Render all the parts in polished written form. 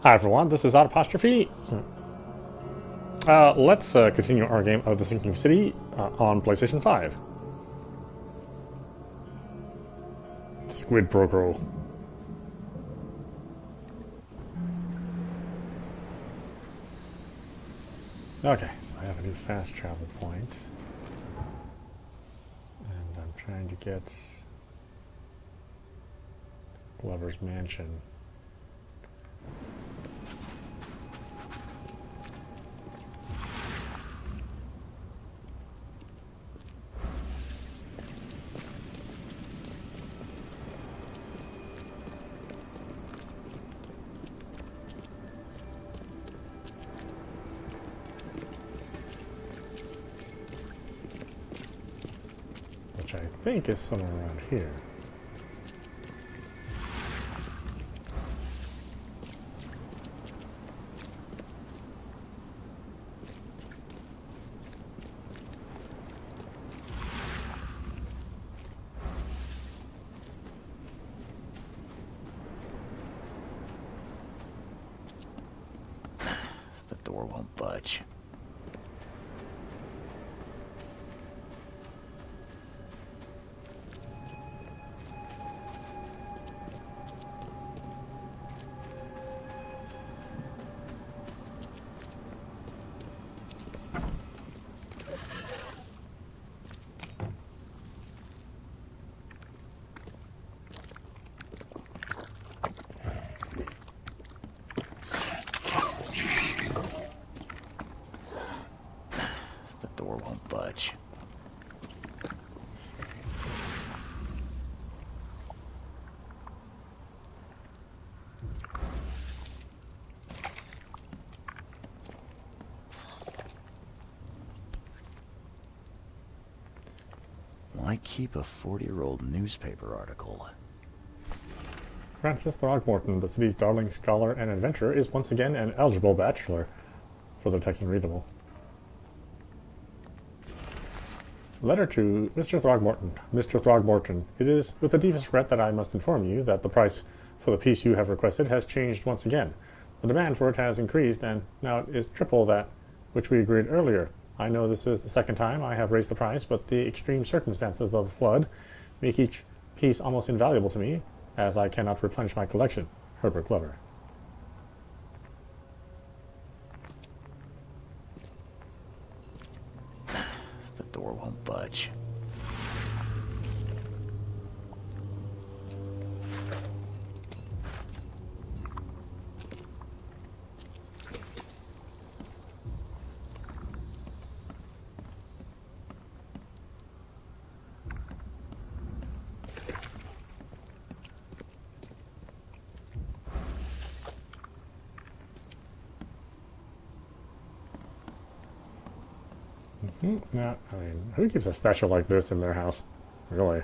Hi everyone, this is Autopostrophe. Let's continue our game of The Sinking City on PlayStation 5. Squid Procro. Okay, so I have a new fast travel point. And I'm trying to get Glover's Mansion. Which I think is somewhere around here. The door won't budge. The door won't budge. Why keep a 40-year-old newspaper article? Francis Throgmorton, the city's darling scholar and adventurer, is once again an eligible bachelor for the Texan Readable. Letter to Mr. Throgmorton. Mr. Throgmorton, it is with the deepest regret that I must inform you that the price for the piece you have requested has changed once again. The demand for it has increased, and now it is triple that which we agreed earlier. I know this is the second time I have raised the price, but the extreme circumstances of the flood make each piece almost invaluable to me, as I cannot replenish my collection. Herbert Glover. The door won't budge. Yeah, I mean, who keeps a statue like this in their house? Really?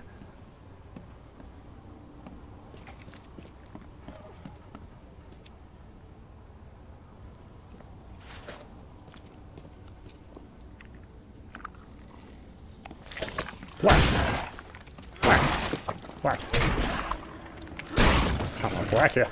Whack! Whack! Whack! I'm gonna whack you.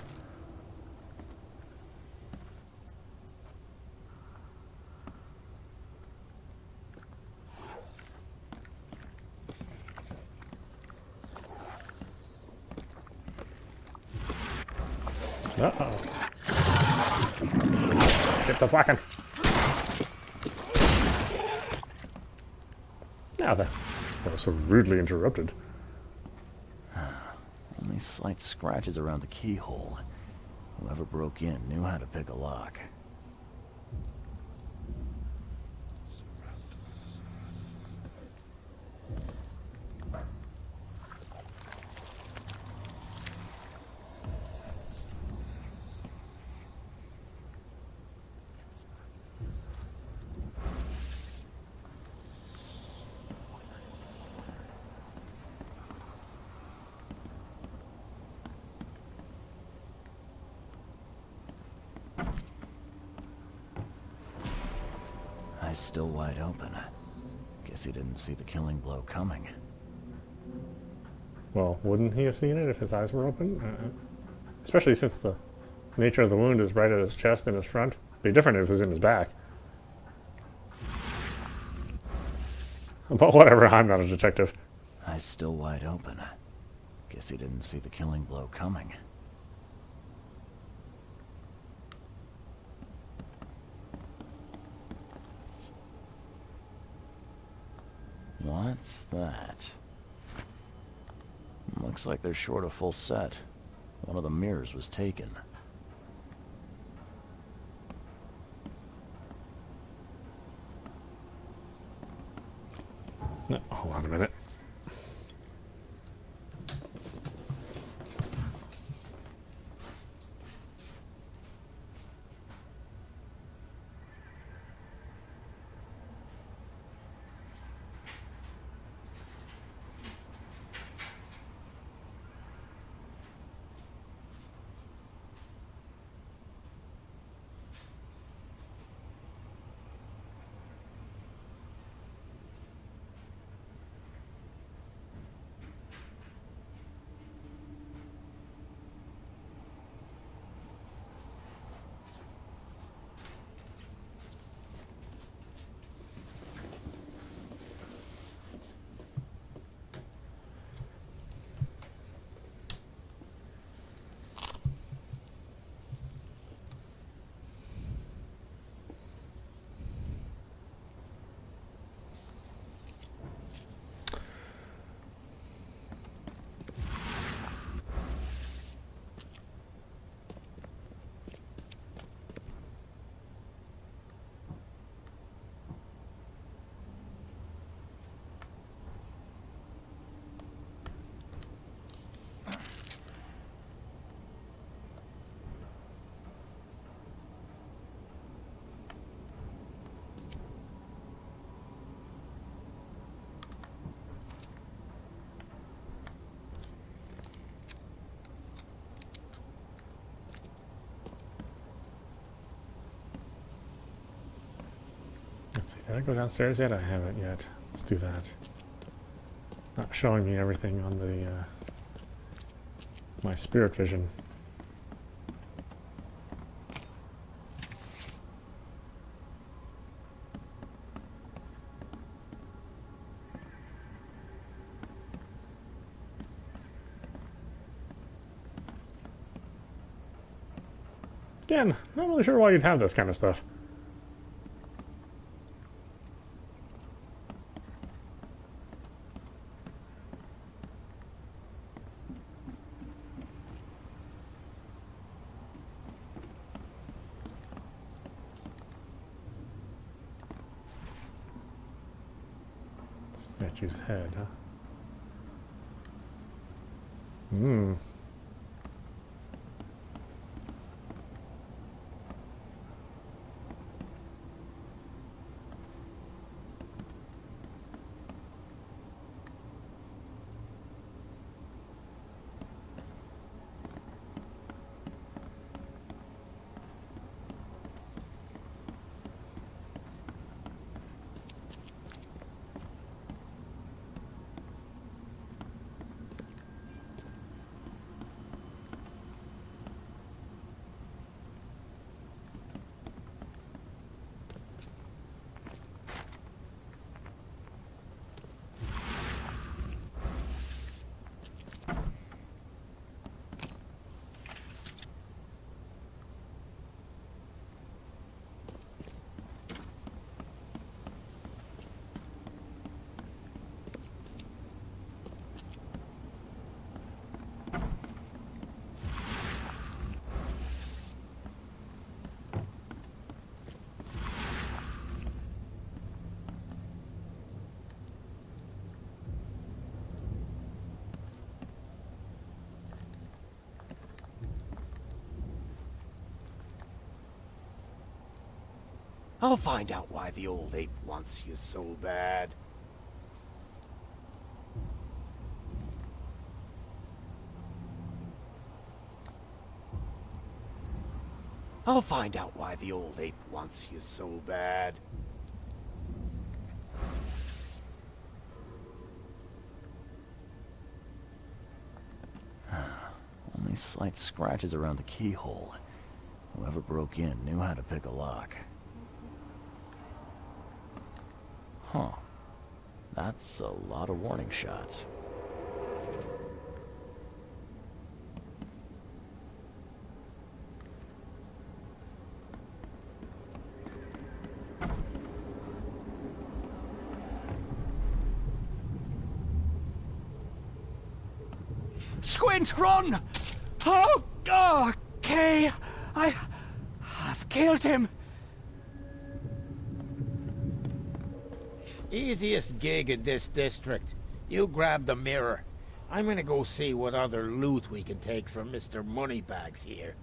Uh-oh. Get to whacking. Now then. I was so rudely interrupted. Only slight scratches around the keyhole. Whoever broke in knew how to pick a lock. Eyes still wide open. Guess he didn't see the killing blow coming. Well, wouldn't he have seen it if his eyes were open? Especially since the The nature of the wound is right at his chest and his front. It'd be different if it was in his back. But whatever, I'm not a detective. Eyes still wide open. Guess he didn't see the killing blow coming. What's that? Looks like they're short a full set. One of the mirrors was taken. No, hold on a minute. Let's see, did I go downstairs yet? I haven't yet. Let's do that. It's not showing me everything on the my spirit vision. Again, not really sure why you'd have this kind of stuff. Statue's head, huh? Hmm. I'll find out why the old ape wants you so bad. I'll find out why the old ape wants you so bad. Only slight scratches around the keyhole. Whoever broke in knew how to pick a lock. Huh. That's a lot of warning shots. Squint, run! Oh, okay. I've killed him. Easiest gig in this district. You grab the mirror. I'm gonna go see what other loot we can take from Mr. Moneybags here.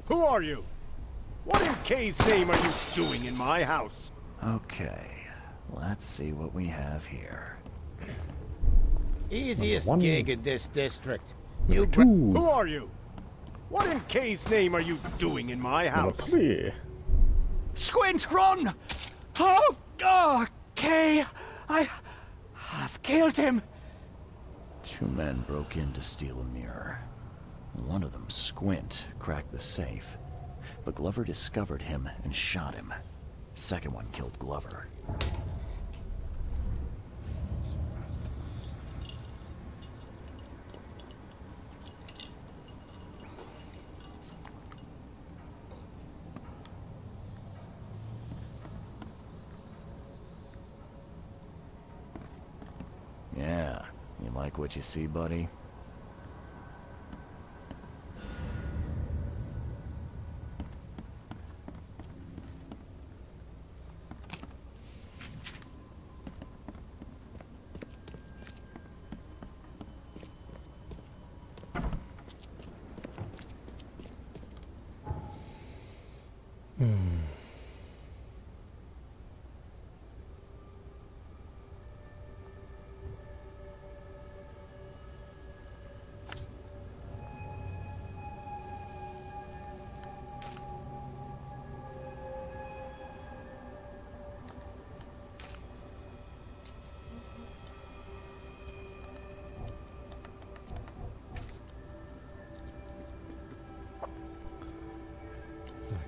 Who are you? What in K's name are you doing in my house? Okay, let's see what we have here. Easiest One. gig in this district. Number You two. Who are you? What in K's name are you doing in my Number house? 3. Squint, run! Oh, okay. I've killed him. 2 men broke in to steal a mirror. One of them, Squint, cracked the safe, but Glover discovered him and shot him. Second one killed Glover. Yeah, you like what you see, buddy?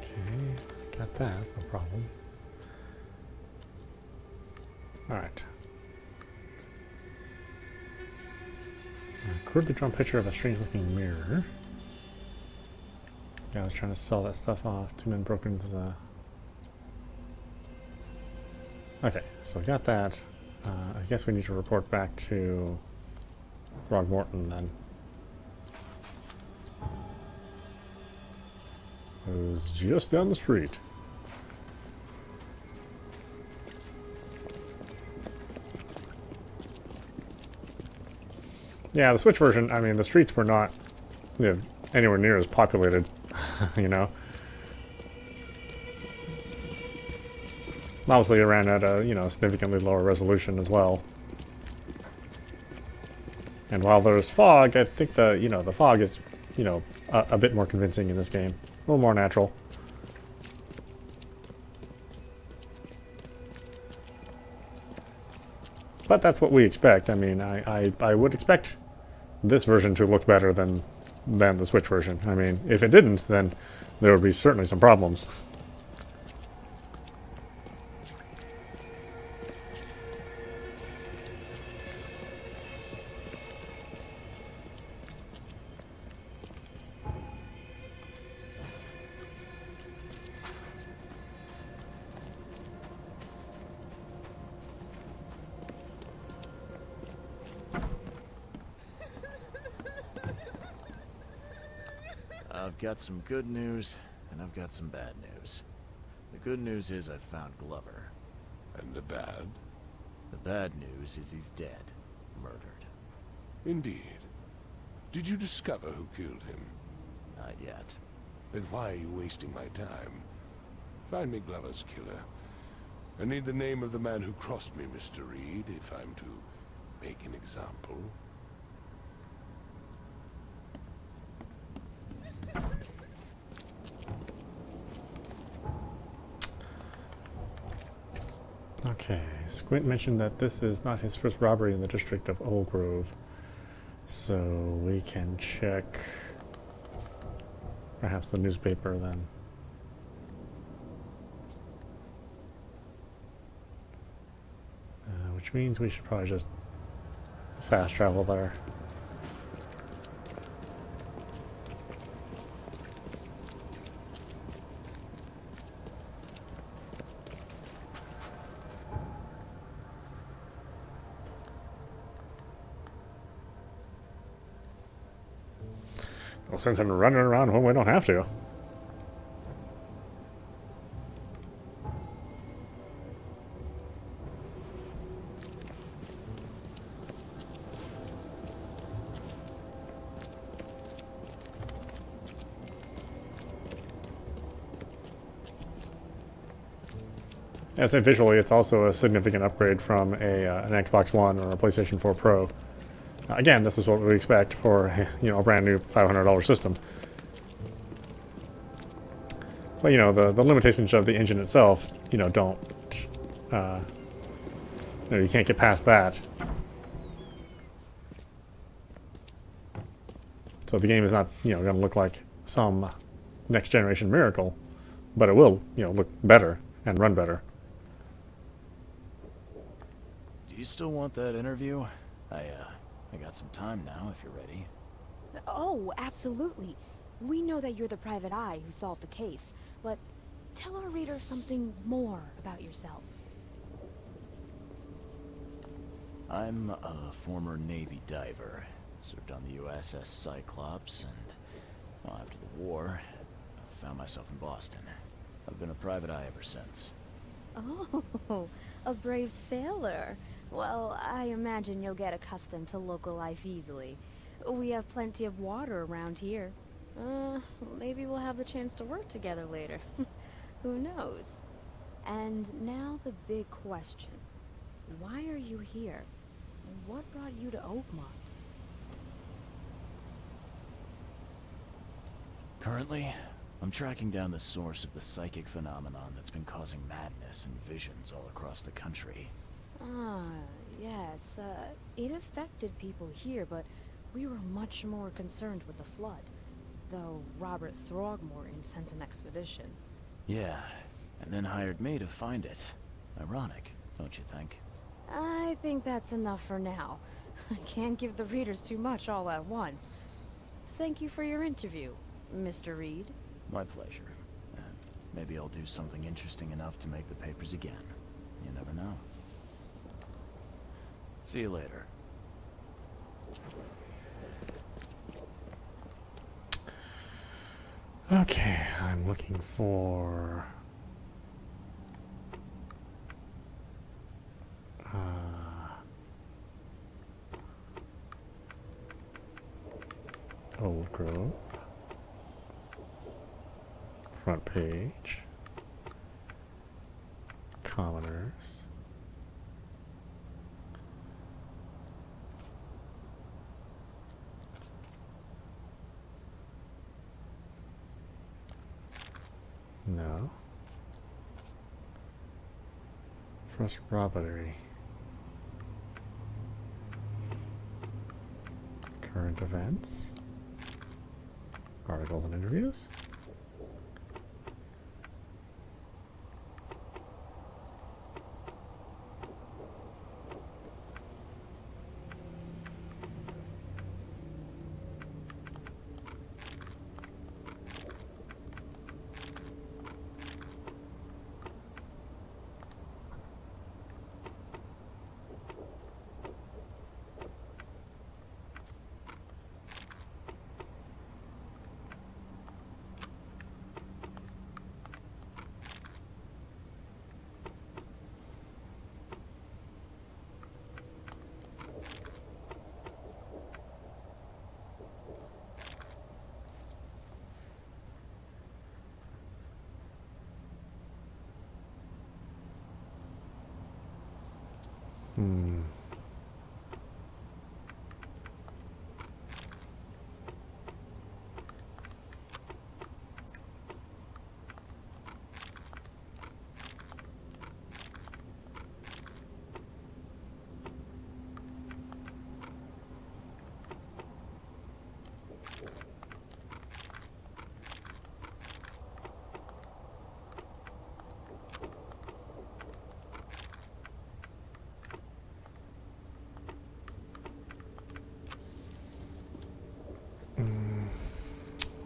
Okay, got that. That's no problem. Alright. Crudely drawn picture of a strange looking mirror. Yeah, I was trying to sell that stuff off. 2 men broke into the... Okay, so got that. I guess we need to report back to Throgmorton then. Who's just down the street. Yeah, the Switch version, I mean, the streets were not anywhere near as populated, you know. Obviously, it ran at a, significantly lower resolution as well. And while there's fog, I think the fog is, a bit more convincing in this game. A little more natural. But that's what we expect. I mean, I would expect this version to look better than the Switch version. I mean, if it didn't, then there would be certainly some problems. I've got some good news, and I've got some bad news. The good news is I found Glover. And the bad? The bad news is he's dead. Murdered. Indeed. Did you discover who killed him? Not yet. Then why are you wasting my time? Find me Glover's killer. I need the name of the man who crossed me, Mr. Reed, if I'm to make an example. Okay, Squint mentioned that this is not his first robbery in the district of Old Grove, so we can check perhaps the newspaper then. Which means we should probably just fast travel there. No sense in running around when we don't have to. I'd say visually, it's also a significant upgrade from an Xbox One or a PlayStation 4 Pro. Again, this is what we expect for a brand new $500 system. But the limitations of the engine itself, don't. You can't get past that. So the game is not going to look like some next generation miracle, but it will look better and run better. Do you still want that interview? I got some time now, if you're ready. Oh, absolutely. We know that you're the private eye who solved the case, but tell our readers something more about yourself. I'm a former Navy diver. Served on the USS Cyclops, and after the war, I found myself in Boston. I've been a private eye ever since. Oh, a brave sailor. Well, I imagine you'll get accustomed to local life easily. We have plenty of water around here. Maybe we'll have the chance to work together later. Who knows? And now the big question. Why are you here? What brought you to Oakmont? Currently, I'm tracking down the source of the psychic phenomenon that's been causing madness and visions all across the country. Ah, yes. It affected people here, but we were much more concerned with the flood. Though Robert Throgmorton sent an expedition. Yeah, and then hired me to find it. Ironic, don't you think? I think that's enough for now. I can't give the readers too much all at once. Thank you for your interview, Mr. Reed. My pleasure. And maybe I'll do something interesting enough to make the papers again. You never know. See you later. Okay, I'm looking for... Old Grove. Front page. Commoners. No. First robbery. Current events. Articles and interviews.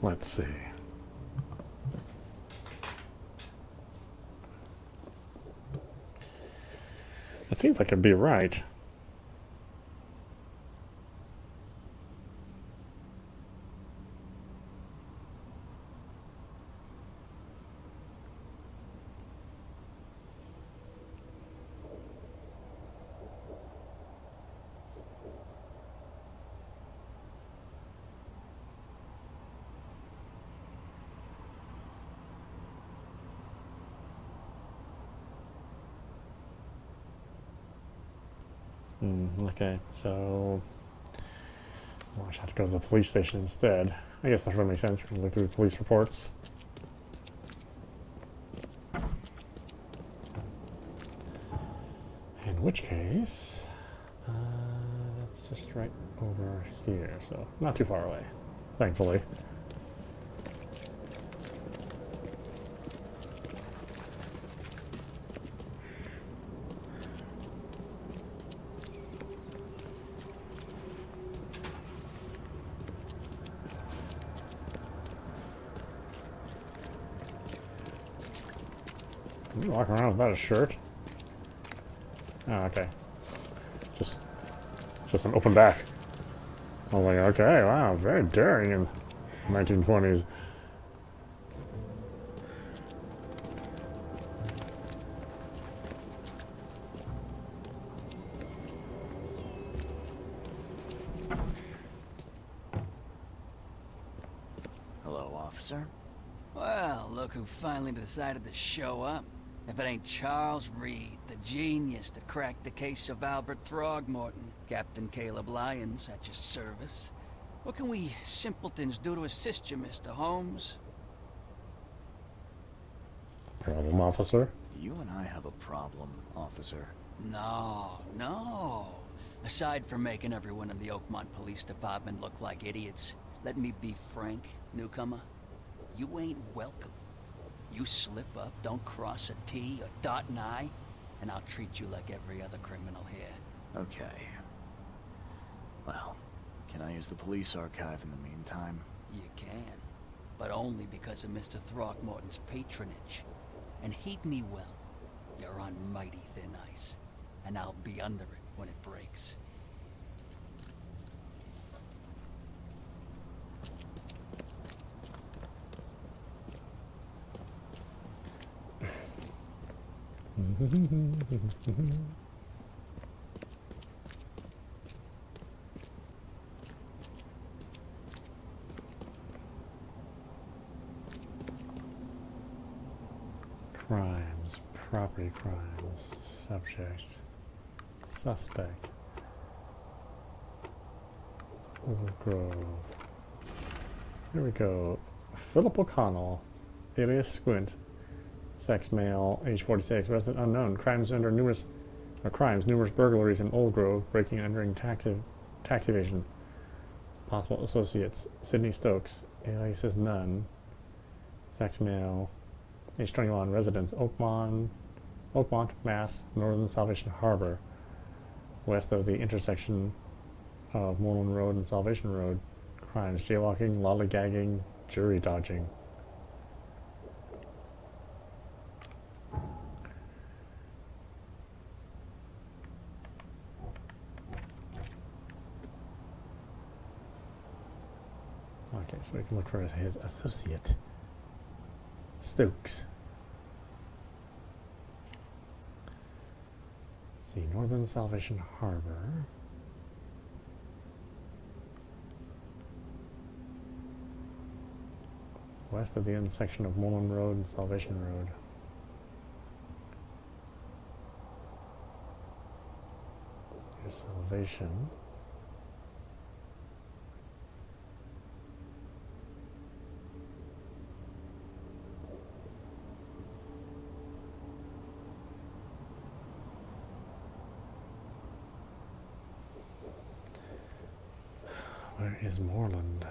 Let's see. It seems like it'd be right. Okay, so I should have to go to the police station instead. I guess that really makes sense. We're going to look through police reports. In which case, that's just right over here, so not too far away, thankfully. You walk around without a shirt? Oh, okay. Just an open back. I was like, okay, wow, very daring in the 1920s. Hello, officer. Well, look who finally decided to show up. If it ain't Charles Reed, the genius that cracked the case of Albert Throgmorton. Captain Caleb Lyons at your service. What can we simpletons do to assist you, Mr. Holmes? Problem, officer? You and I have a problem, officer. No. Aside from making everyone in the Oakmont Police Department look like idiots, let me be frank, newcomer. You ain't welcome. You slip up, don't cross a T or dot an I, and I'll treat you like every other criminal here. Okay. Well, can I use the police archive in the meantime? You can, but only because of Mr. Throckmorton's patronage. And heed me well, you're on mighty thin ice, and I'll be under it when it breaks. Crimes, property crimes, subject, suspect, Old Grove. Here we go. Philip O'Connell, alias Squint, sex male, age 46, resident unknown. Crimes, numerous burglaries in Old Grove, breaking and entering tax evasion. Possible associates: Sydney Stokes, alias is none. Sex male, age 21, residence Oakmont, Mass, Northern Salvation Harbor, west of the intersection of Moreland Road and Salvation Road. Crimes: jaywalking, lollygagging, jury dodging. Okay, so we can look for his associate, Stokes. Let's see, Northern Salvation Harbor. West of the intersection of Moreland Road and Salvation Road. Here's Salvation. Where is Moreland?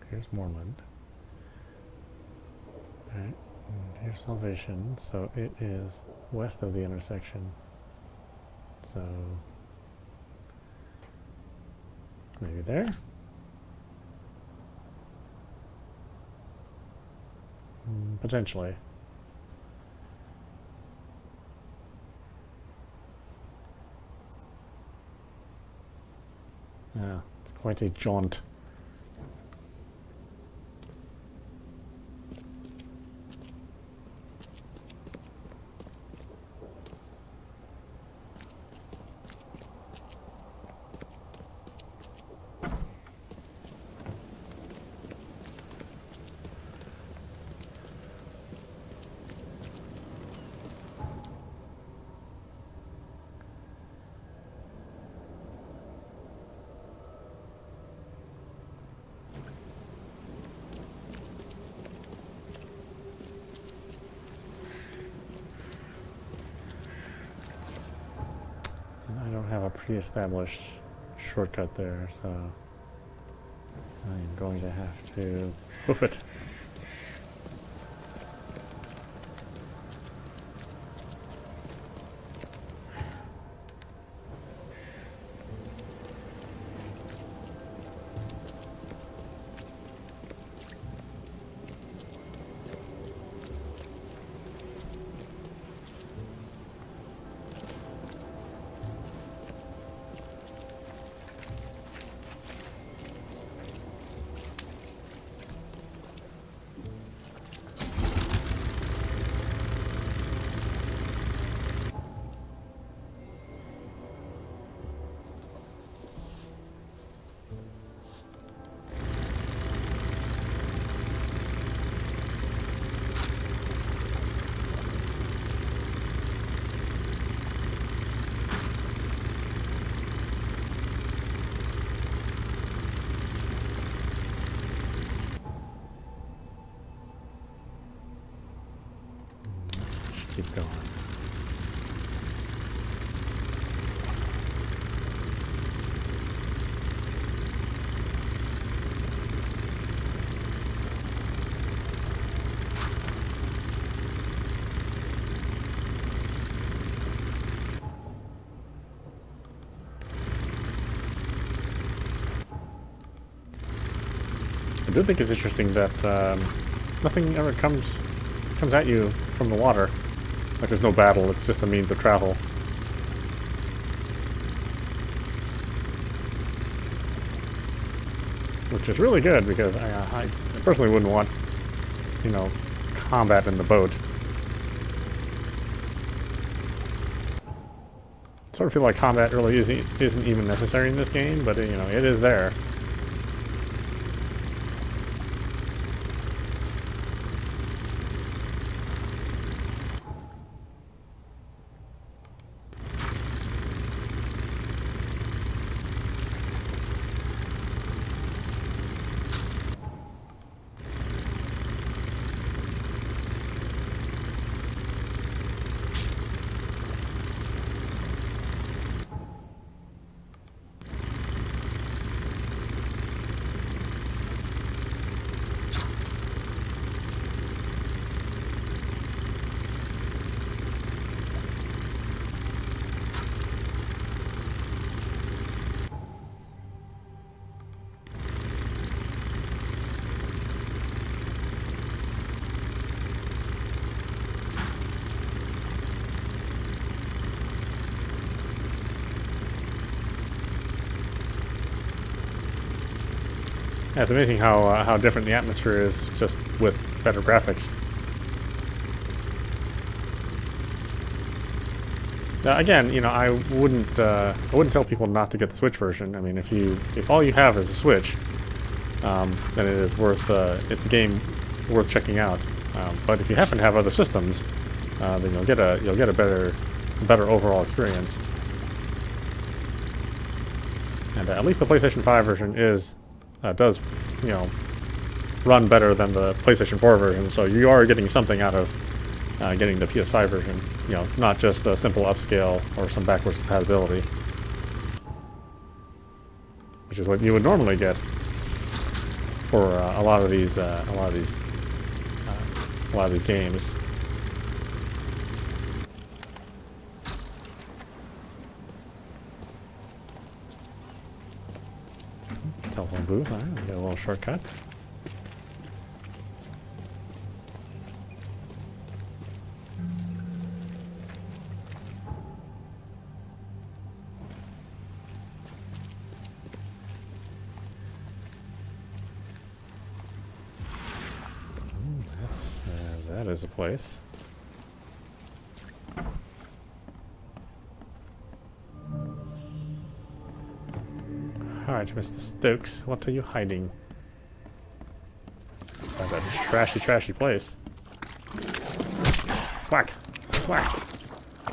Here's Moreland. Alright, Here's Salvation, so it is west of the intersection. So maybe there? Potentially. Yeah, it's quite a jaunt. I don't have a pre-established shortcut there, so I'm going to have to hoof it. Keep going. I do think it's interesting that nothing ever comes at you from the water. Like there's no battle, it's just a means of travel. Which is really good because I personally wouldn't want, you know, combat in the boat. Sort of feel like combat really isn't even necessary in this game, but you know, it is there. Yeah, it's amazing how different the atmosphere is just with better graphics. Now, again, you know, I wouldn't tell people not to get the Switch version. I mean, if all you have is a Switch, then it is worth it's a game worth checking out. But if you happen to have other systems, then you'll get a better overall experience. And at least the PlayStation 5 version does, you know, run better than the PlayStation 4 version, so you are getting something out of getting the PS5 version, you know, not just a simple upscale or some backwards compatibility, which is what you would normally get for a lot of these a lot of these games. Telephone booth, alright, we got a little shortcut. That is a place. Alright, Mr. Stokes, what are you hiding? Sounds like a trashy, trashy place. Thwack! Thwack!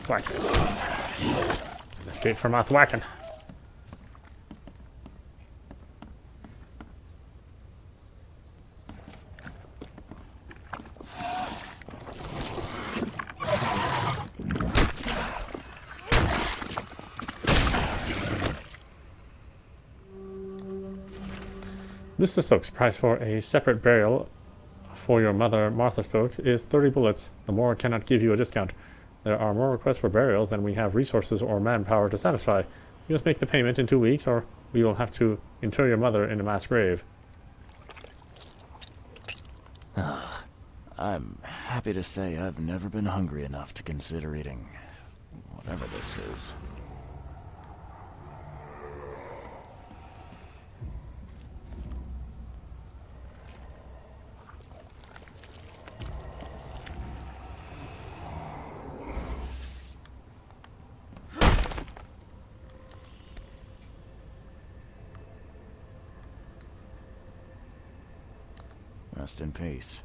Thwack! Escape from my thwacking. Mr. Stokes, price for a separate burial for your mother, Martha Stokes, is 30 bullets. The Moor cannot give you a discount. There are more requests for burials than we have resources or manpower to satisfy. You must make the payment in 2 weeks, or we will have to inter your mother in a mass grave. I'm happy to say I've never been hungry enough to consider eating whatever this is. Rest in peace.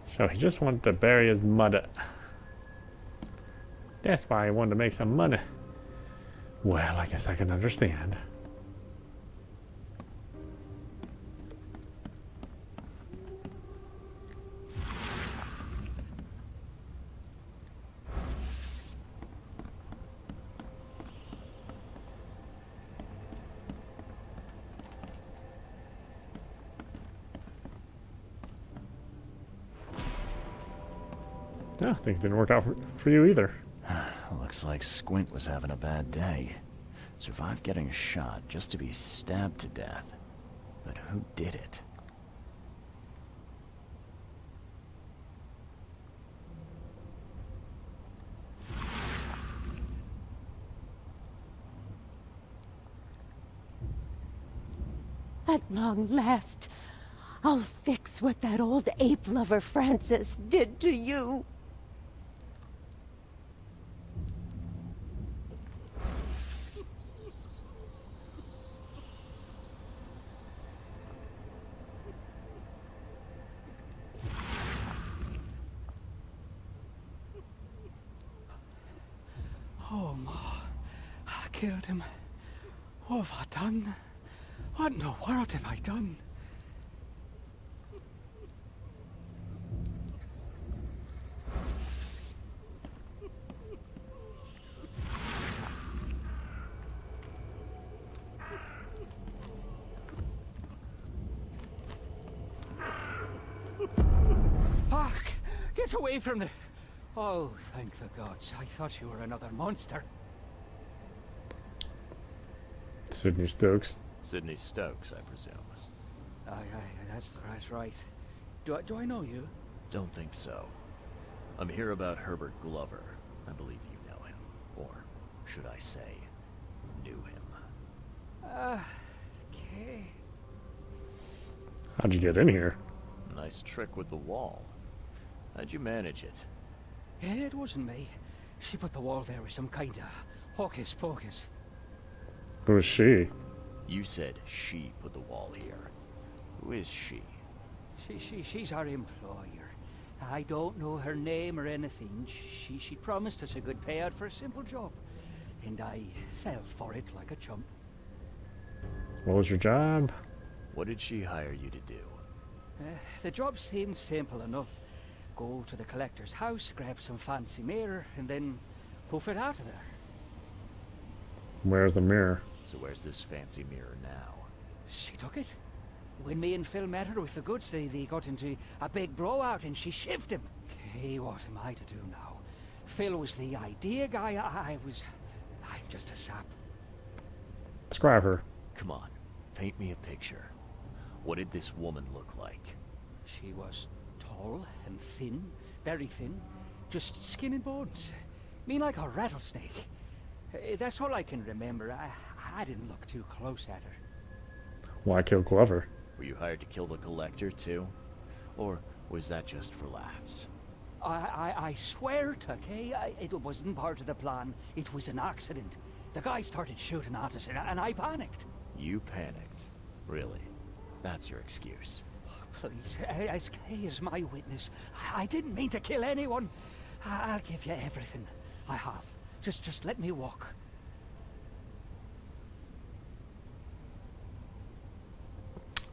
So he just wanted to bury his mother. That's why he wanted to make some money. Well, I guess I can understand. Yeah, things didn't work out for you either. Looks like Squint was having a bad day. Survived getting shot just to be stabbed to death. But who did it? At long last, I'll fix what that old ape lover Francis did to you. Oh, Ma. I killed him. What have I done? What in the world have I done? Hark! Get away from the... Oh, thank the gods. I thought you were another monster. Sydney Stokes. Sydney Stokes, I presume. That's right. Do I know you? Don't think so. I'm here about Herbert Glover. I believe you know him. Or, should I say, knew him. Okay. How'd you get in here? Nice trick with the wall. How'd you manage it? Yeah, it wasn't me. She put the wall there with some kind of hocus pocus. Who is she? You said she put the wall here. Who is she? She's our employer. I don't know her name or anything. She promised us a good payout for a simple job. And I fell for it like a chump. What was your job? What did she hire you to do? The job seemed simple enough. Go to the collector's house, grab some fancy mirror, and then hoof it out of there. Where's the mirror? So where's this fancy mirror now? She took it. When me and Phil met her with the goods, they got into a big blowout and she shivved him. Okay, what am I to do now? Phil was the idea guy, I'm just a sap. Describe her. Come on, paint me a picture. What did this woman look like? She was tall and thin, very thin, just skin and bones. Me like a rattlesnake. That's all I can remember. I didn't look too close at her. Why kill Glover? Were you hired to kill the collector too? Or was that just for laughs? I swear, Tucky, it wasn't part of the plan. It was an accident. The guy started shooting at us and I panicked. You panicked? Really? That's your excuse? Please, SK is my witness. I didn't mean to kill anyone. I'll give you everything. I have. Just let me walk.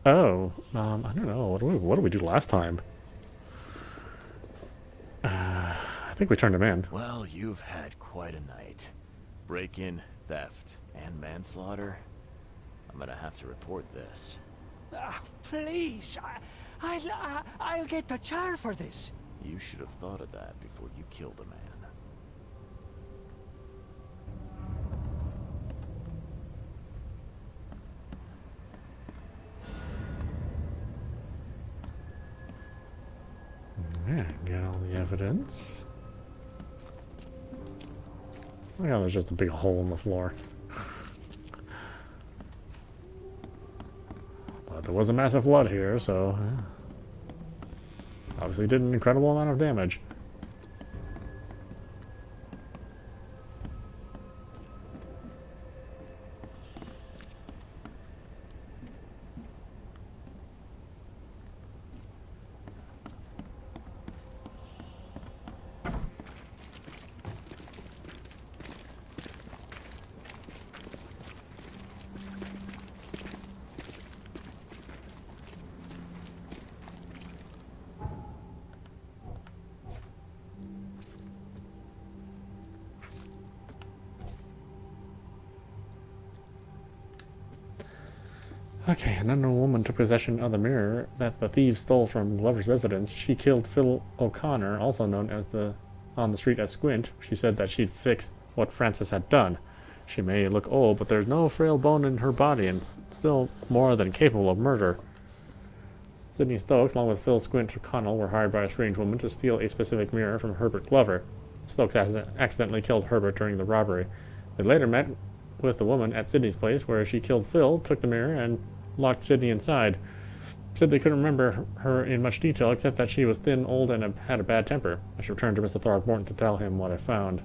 Oh, I don't know. What did we do last time? I think we turned him in. Well, you've had quite a night. Break-in, theft, and manslaughter. I'm gonna have to report this. Please, I'll get the char for this. You should have thought of that before you killed a man. Yeah, get all the evidence. Oh yeah, there's just a big hole in the floor. But there was a massive flood here, so obviously did an incredible amount of damage. Okay, an unknown woman took possession of the mirror that the thieves stole from Glover's residence. She killed Phil O'Connor, also known as on the street as Squint. She said that she'd fix what Francis had done. She may look old, but there's no frail bone in her body and still more than capable of murder. Sidney Stokes, along with Phil Squint O'Connell, were hired by a strange woman to steal a specific mirror from Herbert Glover. Stokes accidentally killed Herbert during the robbery. They later met with the woman at Sidney's place, where she killed Phil, took the mirror, and locked Sidney inside. Said they couldn't remember her in much detail, except that she was thin, old, and had a bad temper. I should return to Mr. Throgmorton to tell him what I found.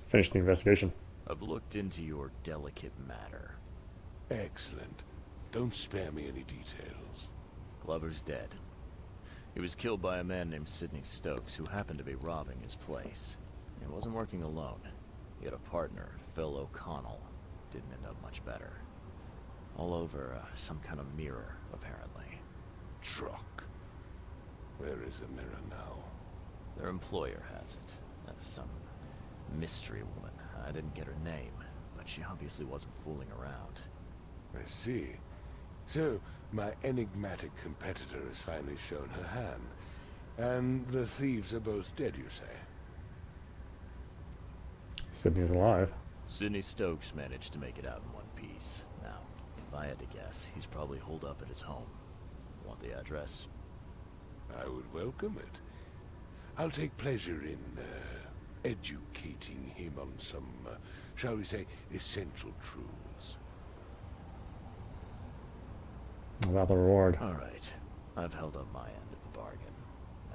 Finish the investigation. I've looked into your delicate matter. Excellent. Don't spare me any details. Glover's dead. He was killed by a man named Sidney Stokes, who happened to be robbing his place. He wasn't working alone. He had a partner, Phil O'Connell. Didn't end up much better. All over some kind of mirror, apparently. Truck. Where is the mirror now? Their employer has it. That's some mystery woman. I didn't get her name, but she obviously wasn't fooling around. I see. So, my enigmatic competitor has finally shown her hand. And the thieves are both dead, you say? Sidney's alive. Sidney Stokes managed to make it out in one piece. Now, if I had to guess, he's probably holed up at his home. Want the address? I would welcome it. I'll take pleasure in educating him on some, shall we say, essential truths. About the reward. All right. I've held up my end of the bargain.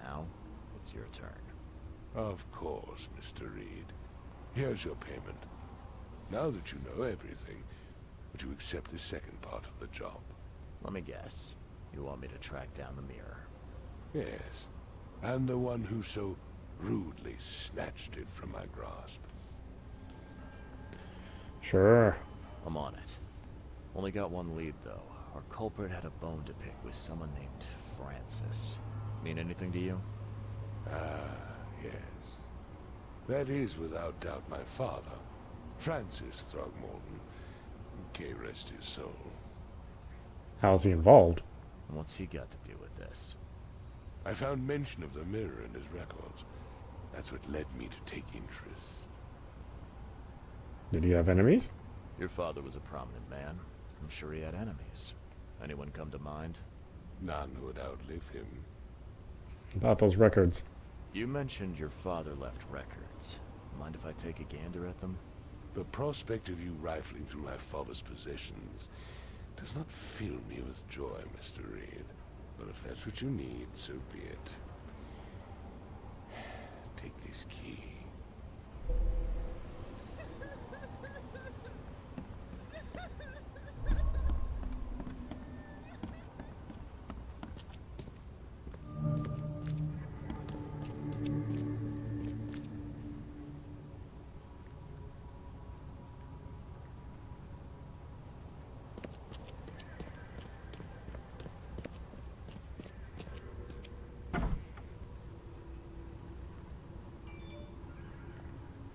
Now, it's your turn. Of course, Mr. Reed. Here's your payment. Now that you know everything, would you accept the second part of the job? Let me guess. You want me to track down the mirror? Yes. And the one who so rudely snatched it from my grasp. Sure. I'm on it. Only got one lead, though. Our culprit had a bone to pick with someone named Francis. Mean anything to you? Yes. That is without doubt my father, Francis Throgmorton. May rest his soul. How's he involved? What's he got to do with this? I found mention of the mirror in his records. That's what led me to take interest. Did he have enemies? Your father was a prominent man. I'm sure he had enemies. Anyone come to mind? None who would outlive him. About those records. You mentioned your father left records. Mind if I take a gander at them? The prospect of you rifling through my father's possessions does not fill me with joy, Mr. Reed. But if that's what you need, so be it. Take this key.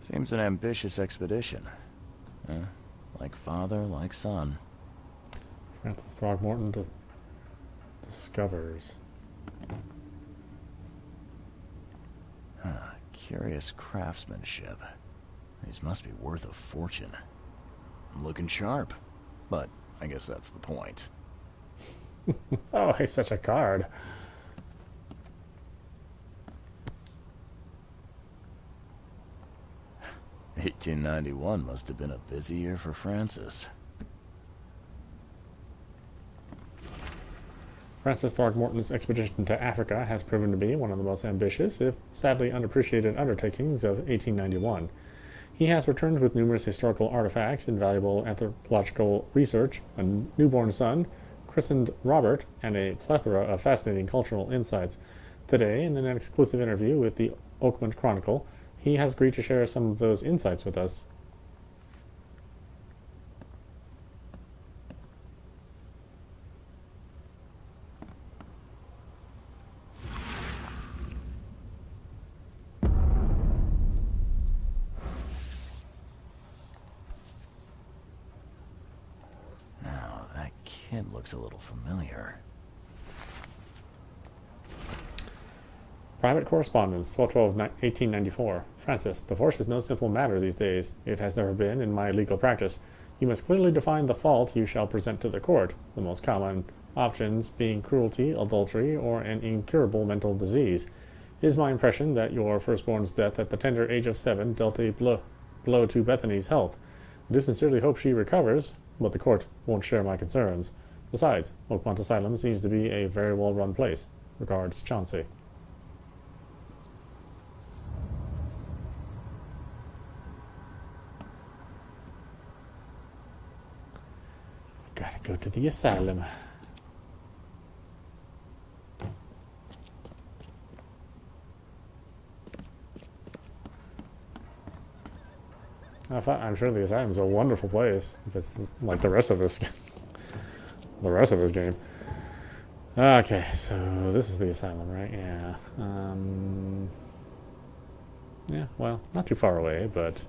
Seems an ambitious expedition. Like father, like son. Francis Throgmorton discovers. Curious craftsmanship. These must be worth a fortune. I'm looking sharp. But I guess that's the point. Oh, he's such a card. $1891 must have been a busy year for Francis. Francis Throgmorton's expedition to Africa has proven to be one of the most ambitious, if sadly unappreciated, undertakings of 1891. He has returned with numerous historical artifacts, invaluable anthropological research, a newborn son, christened Robert, and a plethora of fascinating cultural insights. Today, in an exclusive interview with the Oakmont Chronicle, he has agreed to share some of those insights with us. Now, that kid looks a little familiar. Private correspondence, 12/12/1894. Francis, divorce is no simple matter these days. It has never been in my legal practice. You must clearly define the fault you shall present to the court, the most common options being cruelty, adultery, or an incurable mental disease. It is my impression that your firstborn's death at the tender age of 7 dealt a blow to Bethany's health. I do sincerely hope she recovers, but the court won't share my concerns. Besides, Oakmont Asylum seems to be a very well-run place. Regards, Chauncey. Gotta go to the asylum. I'm sure the asylum's a wonderful place. If it's like the rest of this, game. Okay, so this is the asylum, right? Yeah. Yeah. Well, not too far away, but.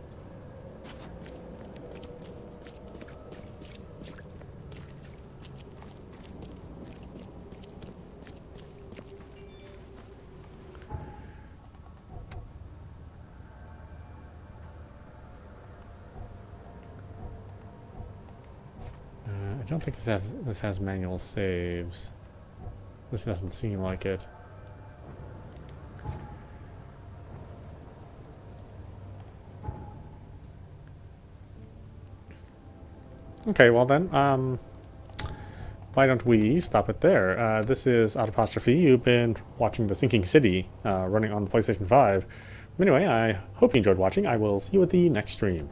I don't think this has manual saves. This doesn't seem like it. Okay, well then, why don't we stop it there? This is audap. You've been watching The Sinking City, running on the PlayStation 5. Anyway, I hope you enjoyed watching. I will see you at the next stream.